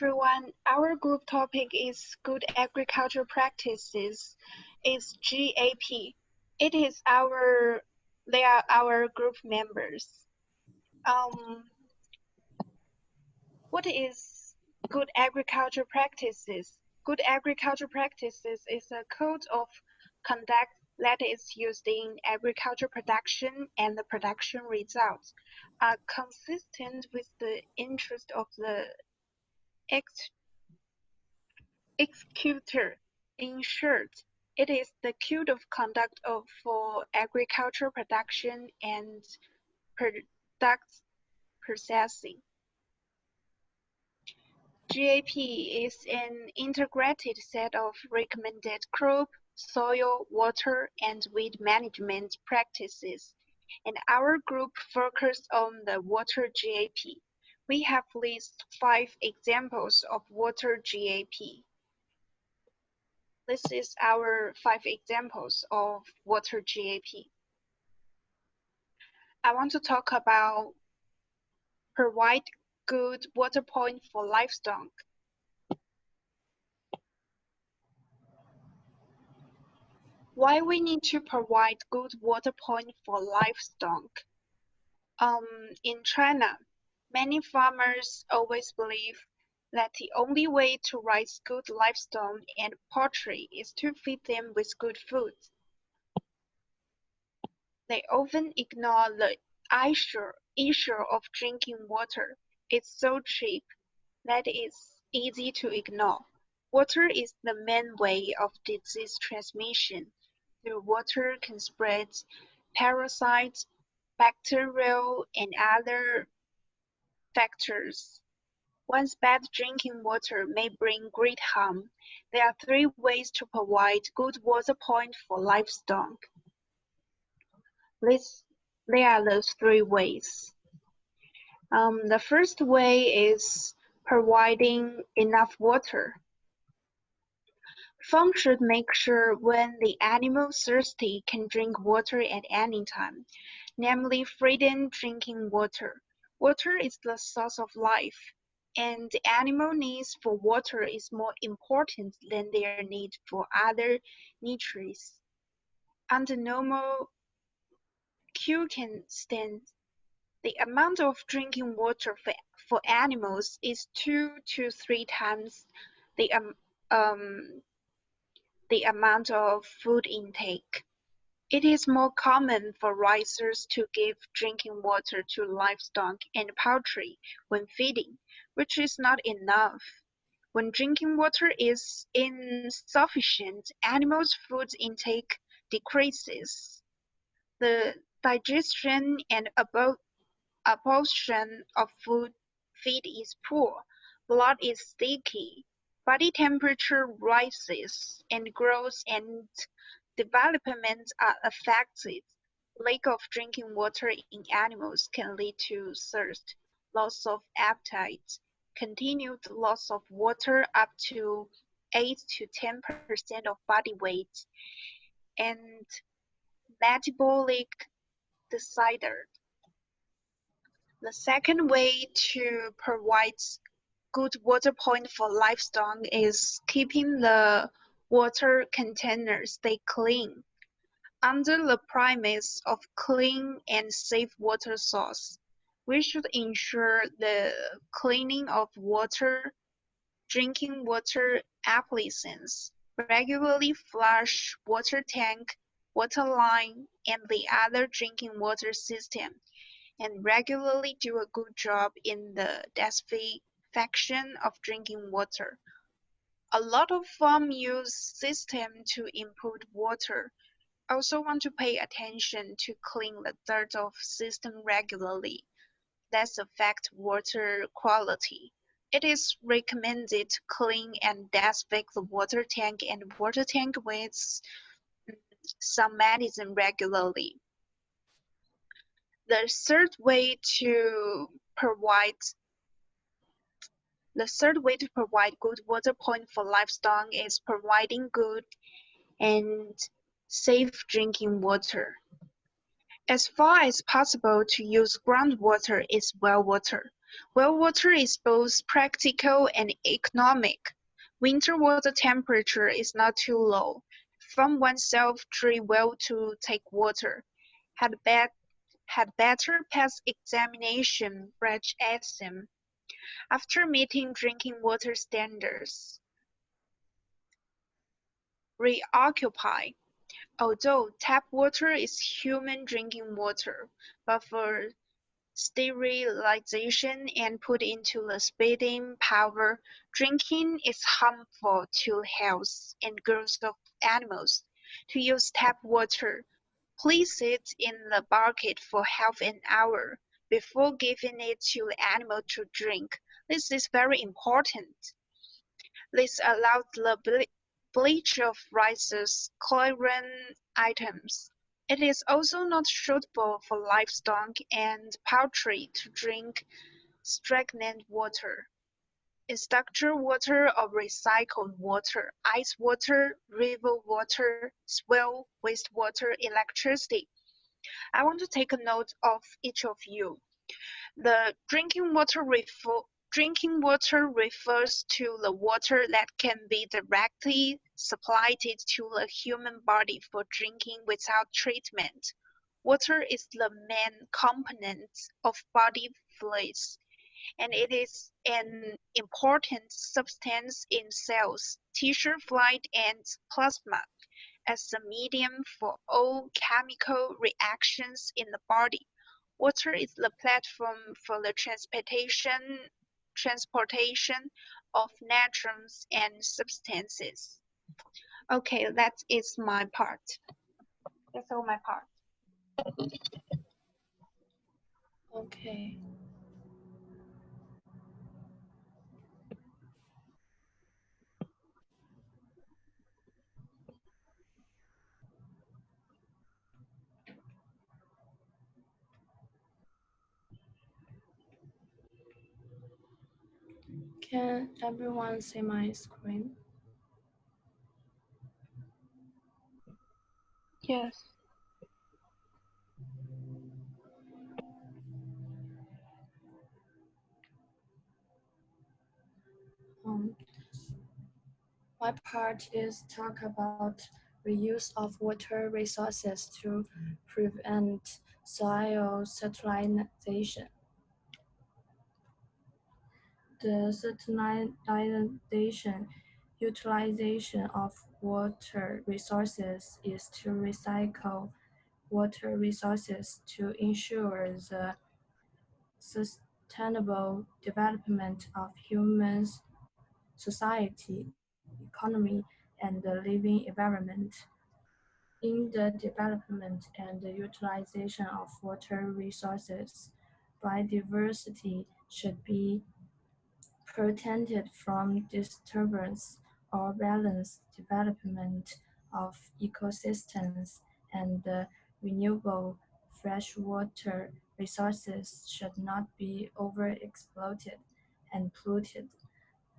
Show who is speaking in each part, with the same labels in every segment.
Speaker 1: everyone. Our group topic is Good Agriculture Practices. It's GAP. They are our group members. Um, what is good agriculture practices? Good agriculture practices is a code of conduct that is used in agriculture production, and the production results are consistent with the interest of the executor. In short, it is the code of conduct for agricultural production and product processing. GAP is an integrated set of recommended crop, soil, water, and weed management practices, and our group focused on the water GAP. We have listed 5 examples of water GAP. This is our 5 examples of water GAP. I want to talk about provide good water point for livestock. Why we need to provide good water point for livestock? In China, many farmers always believe that the only way to raise good livestock and poultry is to feed them with good food. They often ignore the issue of drinking water. It's so cheap that it's easy to ignore. Water is the main way of disease transmission. Through water can spread parasites, bacterial, and other factors. Once bad drinking water may bring great harm, there are 3 ways to provide good water point for livestock. There are those 3 ways. The first way is providing enough water. Farms should make sure when the animal thirsty can drink water at any time, namely freedom drinking water. Water is the source of life, and the animal needs for water is more important than their need for other nutrients. Under normal circumstances, the amount of drinking water for animals is 2 to 3 times the amount of food intake. It is more common for raisers to give drinking water to livestock and poultry when feeding, which is not enough. When drinking water is insufficient, animals' food intake decreases. The digestion and absorption of feed is poor, blood is sticky, body temperature rises, and growth and development are affected. Lack of drinking water in animals can lead to thirst, loss of appetite, continued loss of water up to 8 to 10% of body weight, and metabolic disorder. The second way to provide good water point for livestock is keeping the water containers stay clean. Under the premise of clean and safe water source, we should ensure the cleaning of drinking water appliances, regularly flush water tank, water line, and the other drinking water system, and regularly do a good job in the disinfection of drinking water. A lot of farms use systems to input water. Also want to pay attention to clean the dirt of system regularly. That affects water quality. It is recommended to clean and disinfect the water tank and water tank with some medicine regularly. The third way to provide good water point for livestock is providing good and safe drinking water. As far as possible to use groundwater as well water. Well water is both practical and economic. Winter water temperature is not too low. From oneself drill well to take water. Had better pass examination, Brett asked him. After meeting drinking water standards, reoccupy. Although tap water is human drinking water, but for sterilization and put into the speeding power, drinking is harmful to health and growth of animals. To use tap water, place it in the bucket for half an hour before giving it to the animal to drink. This is very important. This allows the bleach of rice's chlorine items. It is also not suitable for livestock and poultry to drink stagnant water. Structured water or recycled water, ice water, river water, swell, wastewater, electricity. I want to take a note of each of you. The drinking water refers to the water that can be directly supplied to the human body for drinking without treatment. Water is the main component of body fluids, and it is an important substance in cells, tissue fluid, and plasma as a medium for all chemical reactions in the body. Water is the platform for the transportation of neutrons and substances. Okay, that is my part. That's all my part.
Speaker 2: Okay. Can everyone see my screen?
Speaker 1: Yes.
Speaker 2: Um, my part is talk about reuse of water resources to prevent soil salinization. The salinization utilization of water resources is to recycle water resources to ensure the sustainable development of human society, economy, and the living environment. In the development and the utilization of water resources, biodiversity should be protected from disturbance or balanced development of ecosystems, and the renewable freshwater resources should not be overexploited and polluted.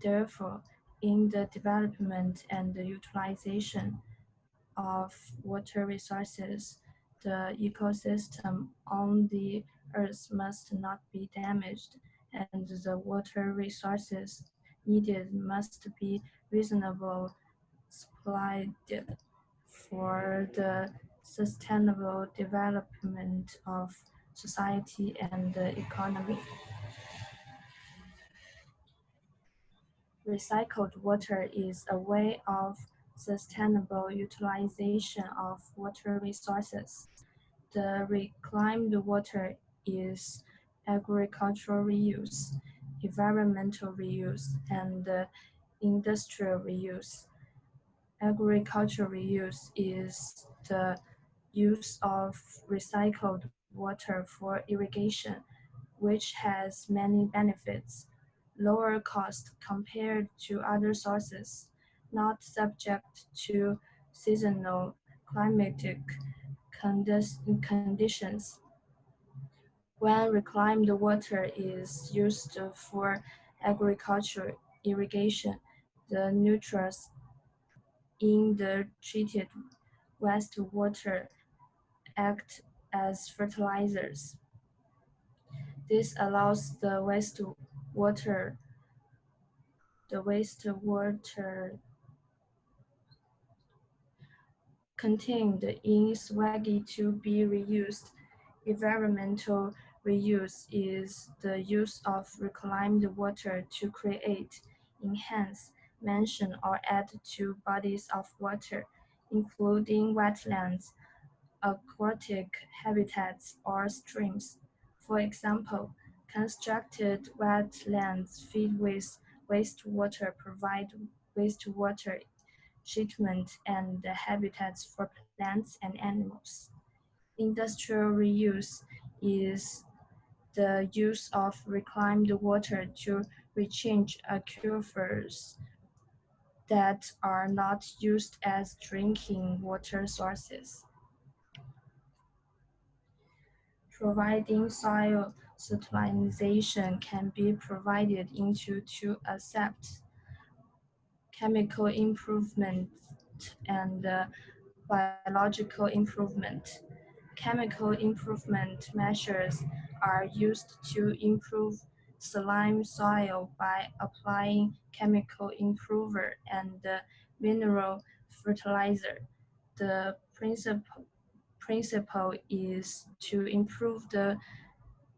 Speaker 2: Therefore, in the development and the utilization of water resources, the ecosystem on the earth must not be damaged, and the water resources needed must be reasonably supplied for the sustainable development of society and the economy. Recycled water is a way of sustainable utilization of water resources. The reclaimed water is agricultural reuse, environmental reuse, and industrial reuse. Agricultural reuse is the use of recycled water for irrigation, which has many benefits: lower cost compared to other sources, not subject to seasonal climatic conditions. When reclaimed water is used for agriculture irrigation, the nutrients in the treated wastewater act as fertilizers. This allows the wastewater contained in swaggy to be reused. Environmental reuse is the use of reclaimed water to create, enhance, mention, or add to bodies of water, including wetlands, aquatic habitats, or streams. For example, constructed wetlands filled with wastewater provide wastewater treatment and habitats for plants and animals. Industrial reuse is the use of reclaimed water to rechange aquifers that are not used as drinking water sources. Providing soil fertilization can be provided into to accept chemical improvement and biological improvement. Chemical improvement measures are used to improve saline soil by applying chemical improver and mineral fertilizer. The principle is to improve the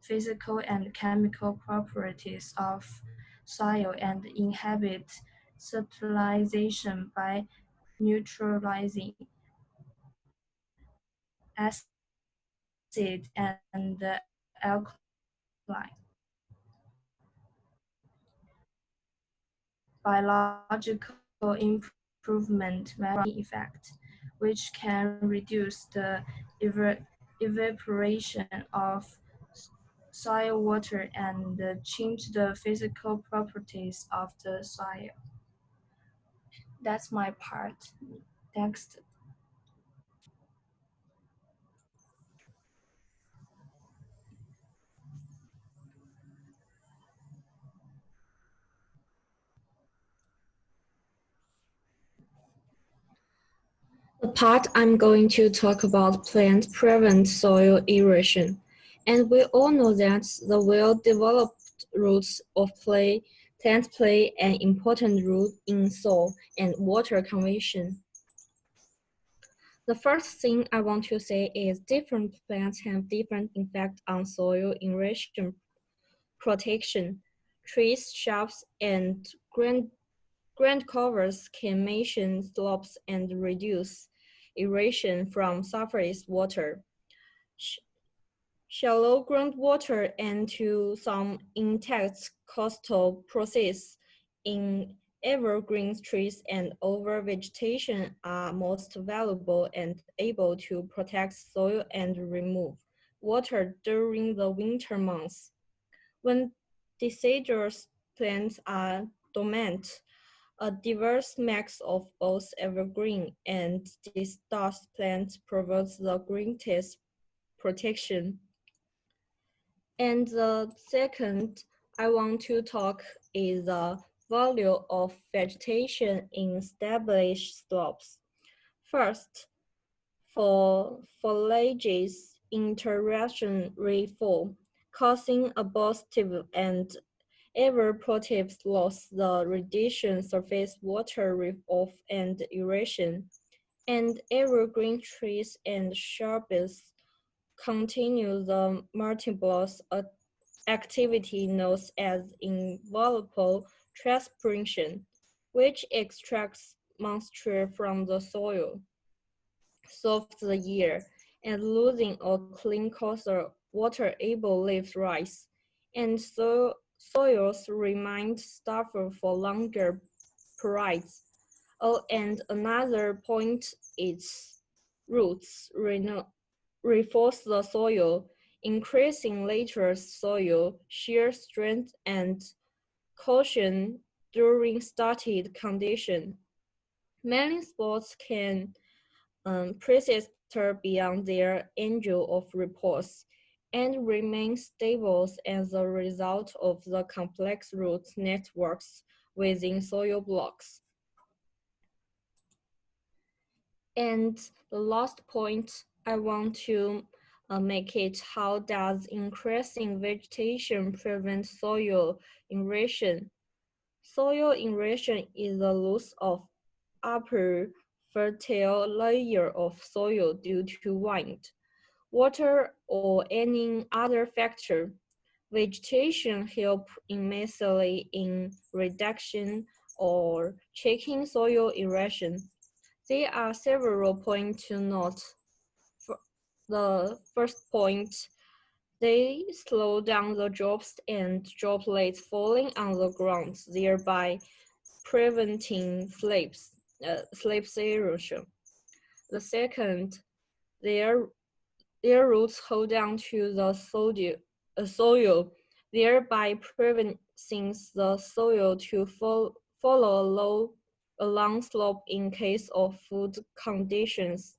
Speaker 2: physical and chemical properties of soil and inhibit fertilization by neutralizing acid and alkaline. Biological improvement effect, which can reduce the evaporation of soil water and change the physical properties of the soil. That's my part. Next.
Speaker 3: The part I'm going to talk about plants prevent soil erosion. And we all know that the well-developed roots of plants play an important role in soil and water conservation. The first thing I want to say is different plants have different effects on soil erosion protection. Trees, shrubs, and ground covers can maintain slopes and reduce erosion from surface water. Shallow groundwater and to some insect coastal process in evergreen trees and over vegetation are most valuable and able to protect soil and remove water during the winter months. When deciduous plants are dormant, a diverse mix of both evergreen and deciduous plants provides the greatest protection. And the second I want to talk is the value of vegetation in established slopes. First, for foliage's interaction rainfall, causing a positive and evaporative loss, the reduction surface water runoff and erosion, and evergreen trees and shrubs continue the multiple activity known as involuntary transpiration, which extracts moisture from the soil, soaks the air, and losing a clean coastal water-able leaves rise, and soils remain stable for longer periods. Oh, and another point is roots reinforce the soil, increasing later soil shear strength and cohesion during started condition. Many sports can persist beyond their angel of repose and remain stable as a result of the complex root networks within soil blocks. And the last point I want to make it? How does increasing vegetation prevent soil erosion? Soil erosion is the loss of upper fertile layer of soil due to wind, water, or any other factor. Vegetation help immensely in reduction or checking soil erosion. There are several points to note. The first point, they slow down the drops and droplets falling on the ground, thereby preventing slips erosion. The second, their roots hold on to the soil, thereby preventing the soil to follow a long slope in case of flood conditions.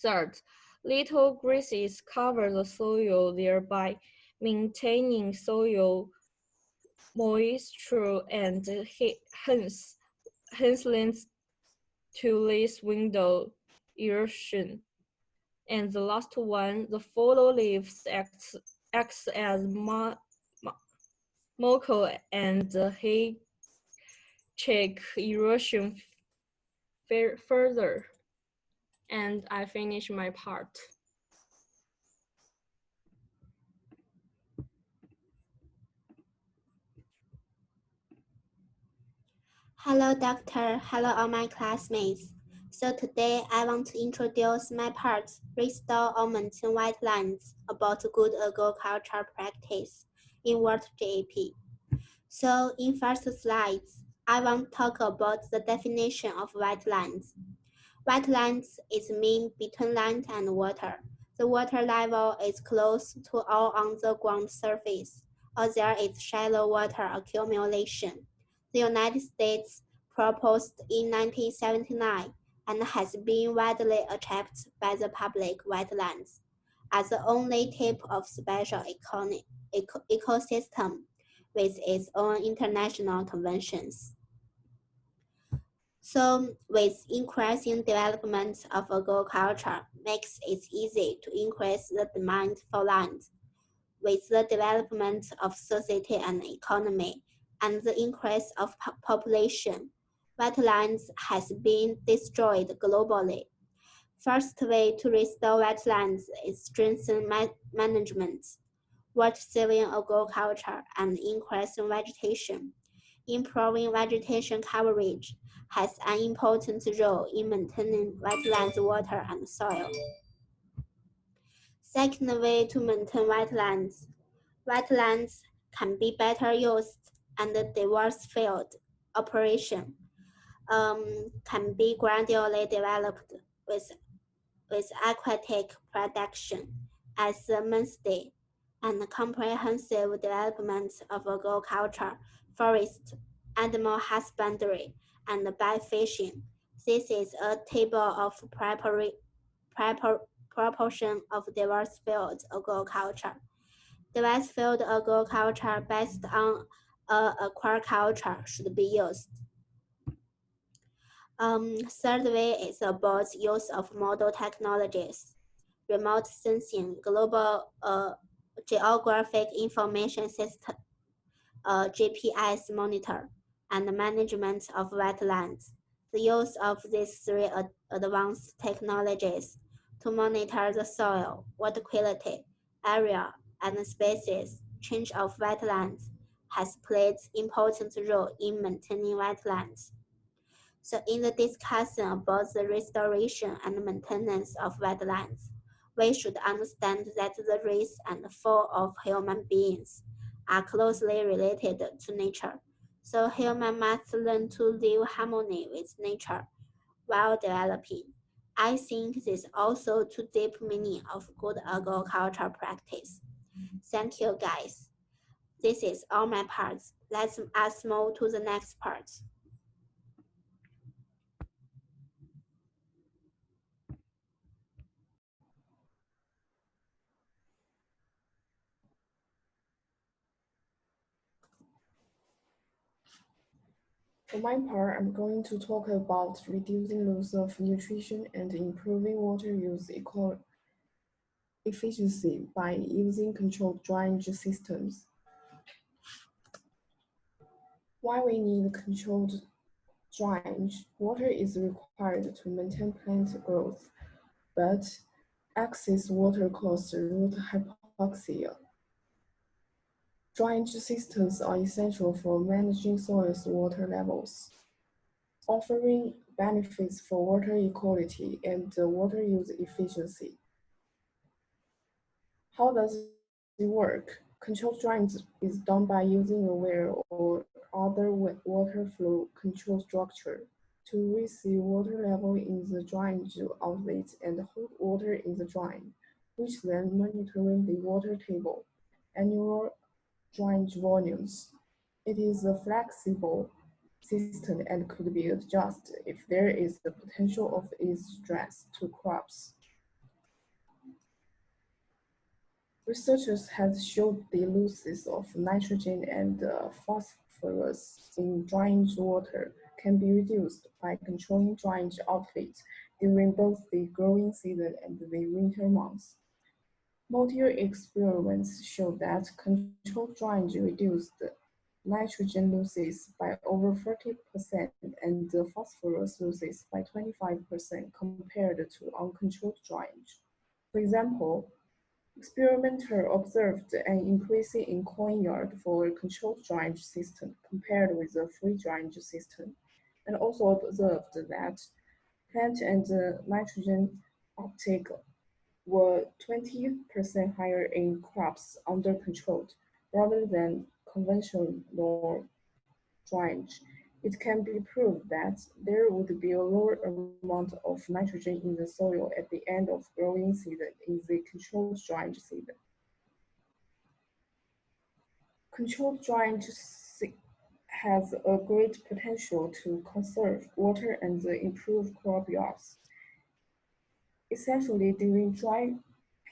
Speaker 3: Third, little grasses cover the soil, thereby maintaining soil moisture and hence leads to less window erosion. And the last one, the fallow leaves acts as mocal and he check erosion further. And I finish my part.
Speaker 4: Hello, Doctor. Hello, all my classmates. So today I want to introduce my part, Restore or Maintain Wetlands, about good agriculture practice in World GAP. So in first slides, I want to talk about the definition of wetlands. Wetlands is mean between land and water. The water level is close to or on the ground surface, or there is shallow water accumulation. The United States proposed in 1979 and has been widely accepted by the public wetlands as the only type of special ecosystem with its own international conventions. So with increasing development of agriculture makes it easy to increase the demand for land. With the development of society and economy and the increase of population, wetlands has been destroyed globally. First way to restore wetlands is strengthen management, water-saving agriculture, and increasing vegetation. Improving vegetation coverage has an important role in maintaining wetlands water and soil. Second way to maintain wetlands. Wetlands can be better used and diverse field operation can be gradually developed with aquatic production as the mainstay and comprehensive development of agriculture, forest, animal husbandry, and by fishing. This is a table of proportion of diverse field agriculture. Diverse field agriculture based on aquaculture should be used. Third way is about use of model technologies, remote sensing, global geographic information system, GPS monitor, and management of wetlands. The use of these three advanced technologies to monitor the soil, water quality, area, and species change of wetlands has played important role in maintaining wetlands. So in the discussion about the restoration and maintenance of wetlands, we should understand that the rise and fall of human beings are closely related to nature. So humans must learn to live harmony with nature while developing. I think this also to deep meaning of good agriculture practice. Thank you guys. This is all my parts. Let's move to the next part.
Speaker 2: For my part, I'm going to talk about reducing loss of nutrition and improving water use efficiency by using controlled drainage systems. Why we need controlled drainage? Water is required to maintain plant growth, but excess water causes root hypoxia. Drainage systems are essential for managing soil's water levels, offering benefits for water equality and water use efficiency. How does it work? Controlled drainage is done by using a well or other water flow control structure to raise the water level in the drainage outlet and hold water in the drain, which then monitoring the water table, annual drainage volumes. It is a flexible system and could be adjusted if there is the potential of its stress to crops. Researchers have shown the losses of nitrogen and phosphorus in drainage water can be reduced by controlling drainage outfits during both the growing season and the winter months. Multiple experiments show that controlled drainage reduced nitrogen losses by over 40% and the phosphorus losses by 25% compared to uncontrolled drainage. For example, experimenter observed an increase in coin yield for a controlled drainage system compared with a free drainage system, and also observed that plant and nitrogen uptake were 20% higher in crops under control rather than conventional drainage. It can be proved that there would be a lower amount of nitrogen in the soil at the end of growing season in the controlled drainage season. Controlled drainage has a great potential to conserve water and improve crop yields. Essentially, during dry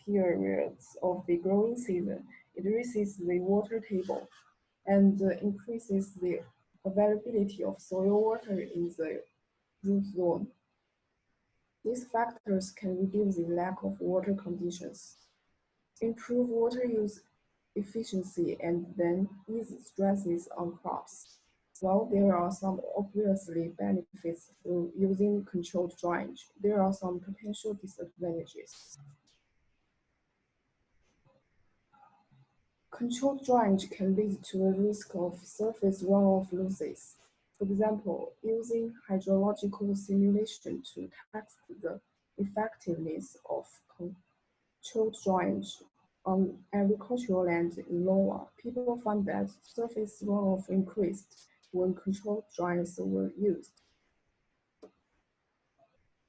Speaker 2: periods of the growing season, it raises the water table and increases the availability of soil water in the root zone. These factors can reduce the lack of water conditions, improve water use efficiency, and then ease stresses on crops. While there are some obviously benefits through using controlled drainage, there are some potential disadvantages. Controlled drainage can lead to a risk of surface runoff losses. For example, using hydrological simulation to test the effectiveness of controlled drainage on agricultural land in Iowa, people found that surface runoff increased when controlled drains were used.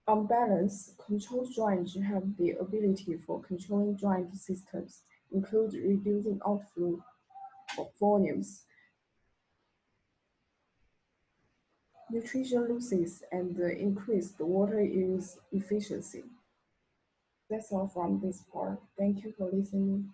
Speaker 2: On balance, controlled drainage have the ability for controlling drainage systems, include reducing outflow volumes, nutrition losses, and increased water use efficiency. That's all from this part. Thank you for listening.